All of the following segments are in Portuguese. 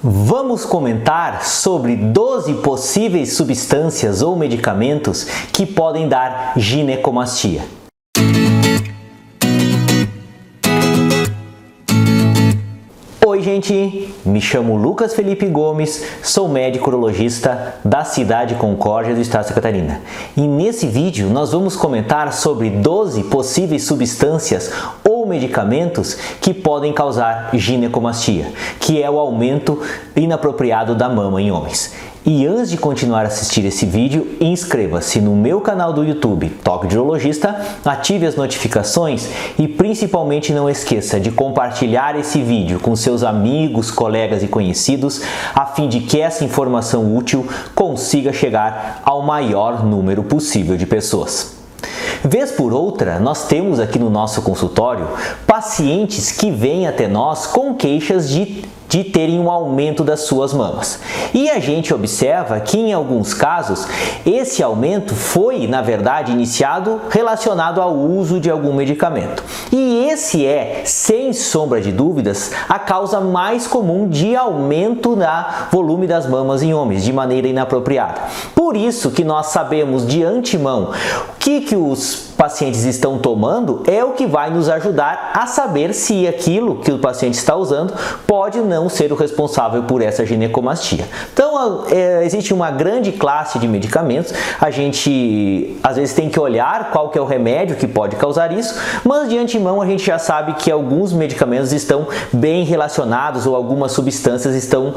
Vamos comentar sobre 12 possíveis substâncias ou medicamentos que podem dar ginecomastia. Oi gente, me chamo Lucas Felipe Gomes, sou médico urologista da cidade de Concórdia do estado de Santa Catarina. E nesse vídeo nós vamos comentar sobre 12 possíveis substâncias ou medicamentos que podem causar ginecomastia, que é o aumento inapropriado da mama em homens. E antes de continuar a assistir esse vídeo, inscreva-se no meu canal do YouTube, Toque de Urologista, ative as notificações e principalmente não esqueça de compartilhar esse vídeo com seus amigos, colegas e conhecidos, a fim de que essa informação útil consiga chegar ao maior número possível de pessoas. Vez por outra, nós temos aqui no nosso consultório pacientes que vêm até nós com queixas de terem um aumento das suas mamas. E a gente observa que em alguns casos esse aumento foi, na verdade, iniciado relacionado ao uso de algum medicamento. E esse é, sem sombra de dúvidas, a causa mais comum de aumento do volume das mamas em homens de maneira inapropriada. Por isso que nós sabemos de antemão o que os pacientes estão tomando é o que vai nos ajudar a saber se aquilo que o paciente está usando pode não ser o responsável por essa ginecomastia. Então, existe uma grande classe de medicamentos, a gente às vezes tem que olhar qual que é o remédio que pode causar isso, mas de antemão a gente já sabe que alguns medicamentos estão bem relacionados ou algumas substâncias estão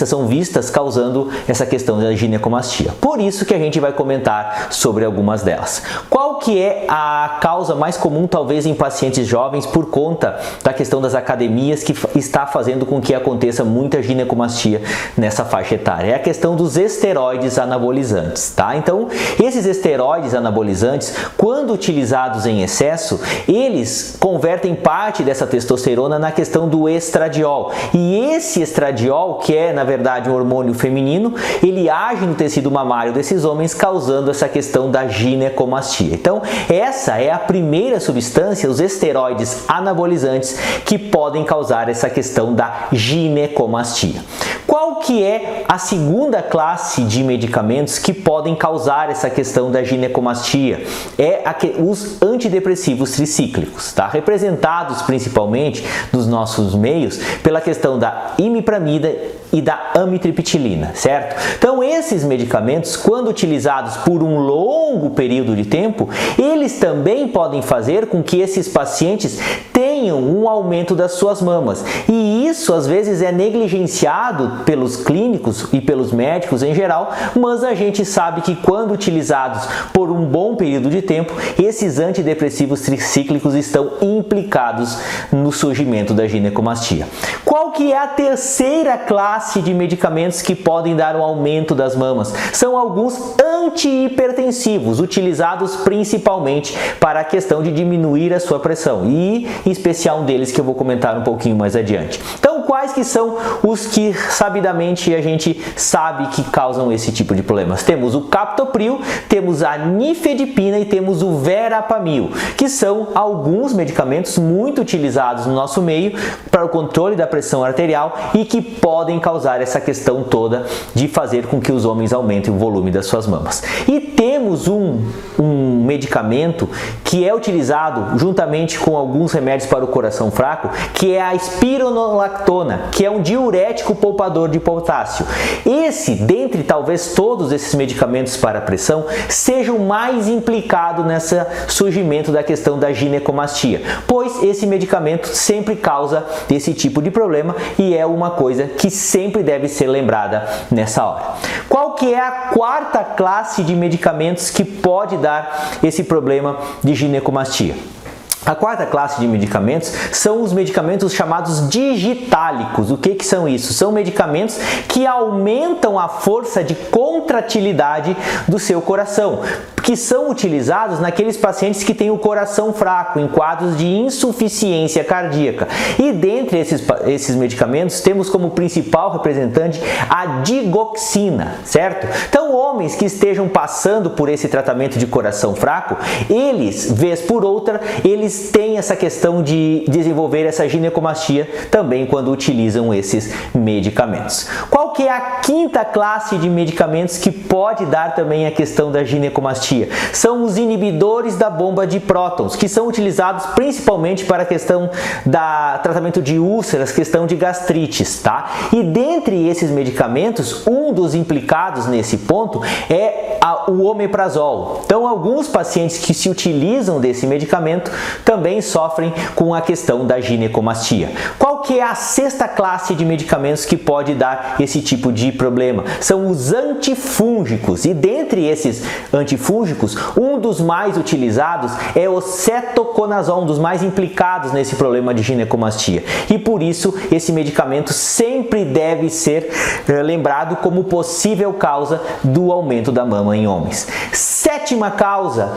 são vistas causando essa questão da ginecomastia. Por isso que a gente vai comentar sobre algumas delas. Qual que é a causa mais comum, talvez, em pacientes jovens por conta da questão das academias que está fazendo com que aconteça muita ginecomastia nessa faixa etária? É a questão dos esteroides anabolizantes, tá? Então, esses esteroides anabolizantes, quando utilizados em excesso, eles convertem parte dessa testosterona na questão do estradiol. E esse estradiol, que é, na verdade, um hormônio feminino, ele age no tecido mamário desses homens, causando essa questão da ginecomastia. Então, essa é a primeira substância, os esteroides anabolizantes, que podem causar essa questão da ginecomastia. Qual que é a segunda classe de medicamentos que podem causar essa questão da ginecomastia? Os antidepressivos tricíclicos, tá? Representados principalmente nos nossos meios pela questão da imipramida e da amitriptilina, certo? Então, esses medicamentos, quando utilizados por um longo período de tempo, eles também podem fazer com que esses pacientes tenham um aumento das suas mamas. E isso, às vezes, é negligenciado pelos clínicos e pelos médicos em geral, mas a gente sabe que quando utilizados por um bom período de tempo, esses antidepressivos tricíclicos estão implicados no surgimento da ginecomastia. Qual que é a terceira classe de medicamentos que podem dar um aumento das mamas? São alguns antihipertensivos, utilizados principalmente para a questão de diminuir a sua pressão, e em especial um deles que eu vou comentar um pouquinho mais adiante. Então, quais que são os que sabidamente a gente sabe que causam esse tipo de problemas? Temos o captopril, temos a nifedipina e temos o verapamil, que são alguns medicamentos muito utilizados no nosso meio para o controle da pressão arterial e que podem causar essa questão toda de fazer com que os homens aumentem o volume das suas mamas. E temos um medicamento que é utilizado juntamente com alguns remédios para o coração fraco, que é a espironolactona, que é um diurético poupador de potássio. Esse, dentre talvez todos esses medicamentos para a pressão, seja o mais implicado nesse surgimento da questão da ginecomastia, pois esse medicamento sempre causa esse tipo de problema e é uma coisa que sempre deve ser lembrada nessa hora. Qual que é a quarta classe de medicamentos que pode dar esse problema de ginecomastia? A quarta classe de medicamentos são os medicamentos chamados digitálicos. O que são isso? São medicamentos que aumentam a força de contratilidade do seu coração, que são utilizados naqueles pacientes que têm o coração fraco, em quadros de insuficiência cardíaca. E dentre esses medicamentos, temos como principal representante a digoxina, certo? Então, homens que estejam passando por esse tratamento de coração fraco, eles, vez por outra, eles têm essa questão de desenvolver essa ginecomastia também quando utilizam esses medicamentos. Qual que é a quinta classe de medicamentos que pode dar também a questão da ginecomastia? São os inibidores da bomba de prótons, que são utilizados principalmente para a questão da tratamento de úlceras, questão de gastrites, tá? E dentre esses medicamentos, um dos implicados nesse ponto é o omeprazol. Então, alguns pacientes que se utilizam desse medicamento também sofrem com a questão da ginecomastia. Qual que é a sexta classe de medicamentos que pode dar esse tipo de problema? São os antifúngicos. E dentre esses antifúngicos, um dos mais utilizados é o cetoconazol, um dos mais implicados nesse problema de ginecomastia. E por isso, esse medicamento sempre deve ser lembrado como possível causa do aumento da mama em homens. Sétima causa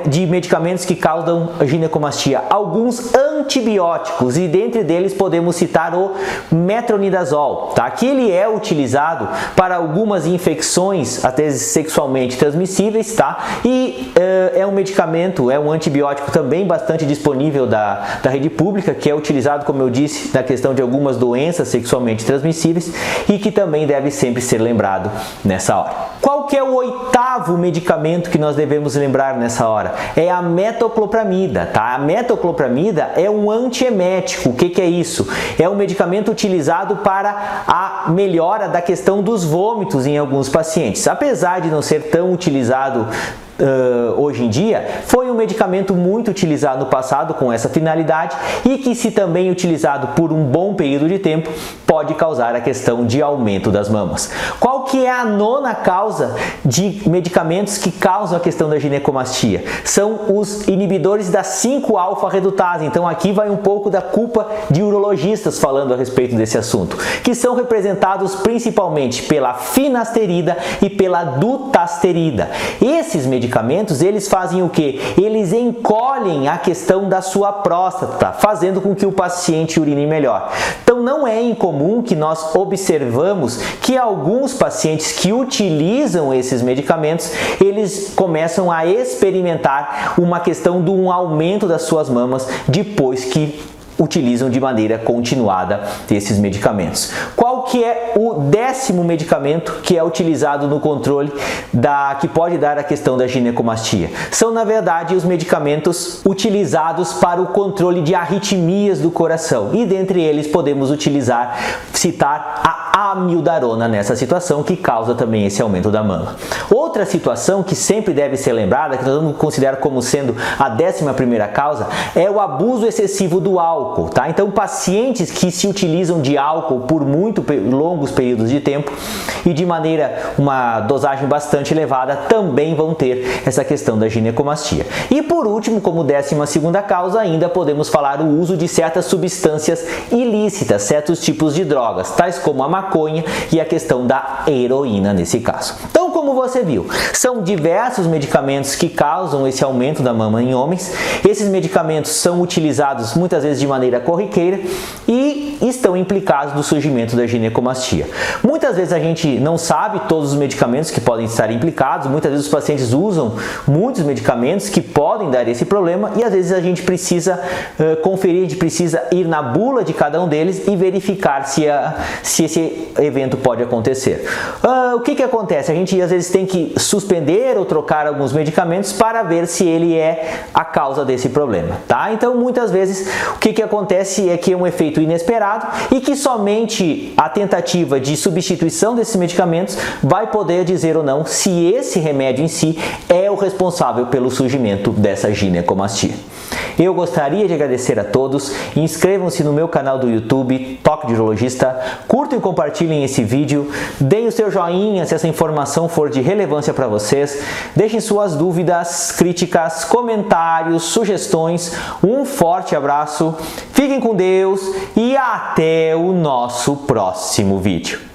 de medicamentos que causam ginecomastia, alguns antibióticos, e dentre deles podemos citar o metronidazol, tá? Que ele é utilizado para algumas infecções, até sexualmente transmissíveis, tá? E é um medicamento, é um antibiótico também bastante disponível da rede pública, que é utilizado, como eu disse, na questão de algumas doenças sexualmente transmissíveis e que também deve sempre ser lembrado nessa hora. Qual que é o oitavo medicamento que nós devemos lembrar nessa hora? É a metoclopramida, tá? A metoclopramida é um antiemético. O que é isso? É um medicamento utilizado para a melhora da questão dos vômitos em alguns pacientes. Apesar de não ser tão utilizado hoje em dia, foi um medicamento muito utilizado no passado com essa finalidade e que, se também utilizado por um bom período de tempo, pode causar a questão de aumento das mamas. Qual que é a nona causa de medicamentos que causam a questão da ginecomastia? São os inibidores da 5-alfa-redutase. Então aqui vai um pouco da culpa de urologistas falando a respeito desse assunto, que são representados principalmente pela finasterida e pela dutasterida. Esses medicamentos, eles fazem o que? Eles encolhem a questão da sua próstata, fazendo com que o paciente urine melhor. Então não é incomum que nós observamos que alguns pacientes que utilizam esses medicamentos, eles começam a experimentar uma questão de um aumento das suas mamas depois que utilizam de maneira continuada esses medicamentos. Qual que é o 10º medicamento que é utilizado no controle que pode dar a questão da ginecomastia? São, na verdade, os medicamentos utilizados para o controle de arritmias do coração. E dentre eles podemos citar a amiodarona nessa situação, que causa também esse aumento da mama. Outra situação que sempre deve ser lembrada, que nós vamos considerar como sendo a 11ª causa, é o abuso excessivo do álcool. Tá? Então, pacientes que se utilizam de álcool por muito longos períodos de tempo e de uma dosagem bastante elevada também vão ter essa questão da ginecomastia. E por último, como 12ª causa, ainda podemos falar o uso de certas substâncias ilícitas, certos tipos de drogas, tais como a maconha e a questão da heroína nesse caso. Então, como você viu, são diversos medicamentos que causam esse aumento da mama em homens. Esses medicamentos são utilizados muitas vezes de maneira corriqueira e estão implicados no surgimento da ginecomastia. Muitas vezes a gente não sabe todos os medicamentos que podem estar implicados, muitas vezes os pacientes usam muitos medicamentos que podem dar esse problema e às vezes a gente precisa conferir, a gente precisa ir na bula de cada um deles e verificar se esse evento pode acontecer. O que acontece? A gente às vezes tem que suspender ou trocar alguns medicamentos para ver se ele é a causa desse problema, tá? Então, muitas vezes, o que acontece é que é um efeito inesperado e que somente a tentativa de substituição desses medicamentos vai poder dizer ou não se esse remédio em si é o responsável pelo surgimento dessa ginecomastia. Eu gostaria de agradecer a todos, inscrevam-se no meu canal do YouTube, Toque de Urologista, curtam e compartilhem esse vídeo, deem o seu joinha se essa informação for de relevância para vocês, deixem suas dúvidas, críticas, comentários, sugestões, um forte abraço, fiquem com Deus e até o nosso próximo vídeo.